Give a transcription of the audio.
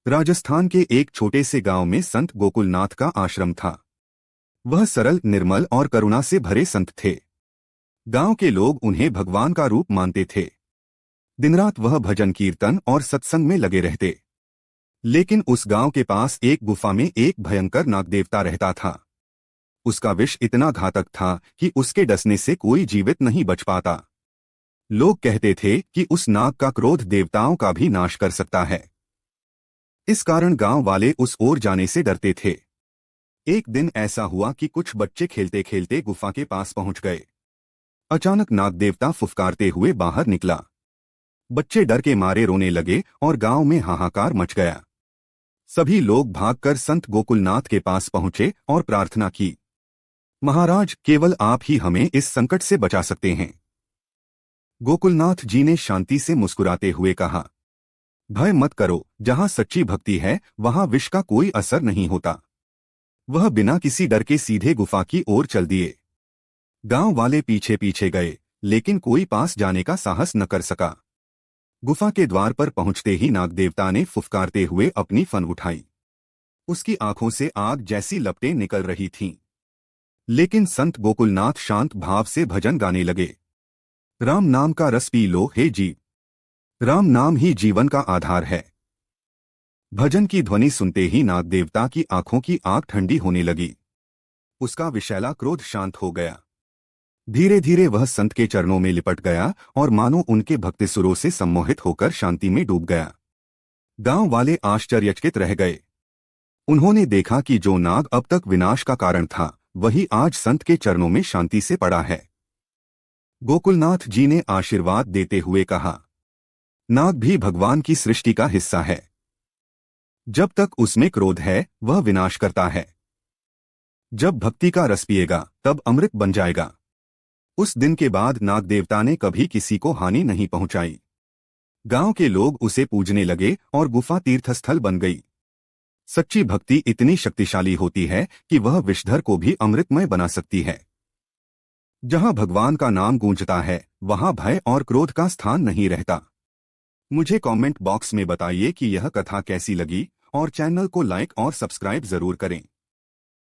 राजस्थान के एक छोटे से गांव में संत गोकुलनाथ का आश्रम था। वह सरल, निर्मल और करुणा से भरे संत थे। गांव के लोग उन्हें भगवान का रूप मानते थे। दिन रात वह भजन कीर्तन और सत्संग में लगे रहते। लेकिन उस गांव के पास एक गुफा में एक भयंकर नागदेवता रहता था। उसका विष इतना घातक था कि उसके डसने से कोई जीवित नहीं बच पाता। लोग कहते थे कि उस नाग का क्रोध देवताओं का भी नाश कर सकता है। इस कारण गांव वाले उस ओर जाने से डरते थे। एक दिन ऐसा हुआ कि कुछ बच्चे खेलते खेलते गुफा के पास पहुंच गए। अचानक नागदेवता फुफकारते हुए बाहर निकला। बच्चे डर के मारे रोने लगे और गांव में हाहाकार मच गया। सभी लोग भागकर संत गोकुलनाथ के पास पहुंचे और प्रार्थना की, महाराज, केवल आप ही हमें इस संकट से बचा सकते हैं। गोकुलनाथ जी ने शांति से मुस्कुराते हुए कहा, भय मत करो, जहां सच्ची भक्ति है वहां विष का कोई असर नहीं होता। वह बिना किसी डर के सीधे गुफा की ओर चल दिए। गांव वाले पीछे पीछे गए, लेकिन कोई पास जाने का साहस न कर सका। गुफा के द्वार पर पहुंचते ही नागदेवता ने फुफकारते हुए अपनी फन उठाई। उसकी आंखों से आग जैसी लपटें निकल रही थीं। लेकिन संत गोकुलनाथ शांत भाव से भजन गाने लगे। राम नाम का रस पी लो हे जीव, राम नाम ही जीवन का आधार है। भजन की ध्वनि सुनते ही नागदेवता की आंखों की आग ठंडी होने लगी। उसका विषैला क्रोध शांत हो गया। धीरे धीरे वह संत के चरणों में लिपट गया और मानो उनके भक्ति सुरों से सम्मोहित होकर शांति में डूब गया। गांव वाले आश्चर्यचकित रह गए। उन्होंने देखा कि जो नाग अब तक विनाश का कारण था, वही आज संत के चरणों में शांति से पड़ा है। गोकुलनाथ जी ने आशीर्वाद देते हुए कहा, नाग भी भगवान की सृष्टि का हिस्सा है। जब तक उसमें क्रोध है वह विनाश करता है। जब भक्ति का रस पिएगा तब अमृत बन जाएगा। उस दिन के बाद नागदेवता ने कभी किसी को हानि नहीं पहुंचाई। गांव के लोग उसे पूजने लगे और गुफा तीर्थस्थल बन गई। सच्ची भक्ति इतनी शक्तिशाली होती है कि वह विषधर को भी अमृतमय बना सकती है। जहां भगवान का नाम गूंजता है वहां भय और क्रोध का स्थान नहीं रहता। मुझे कमेंट बॉक्स में बताइए कि यह कथा कैसी लगी और चैनल को लाइक और सब्सक्राइब जरूर करें।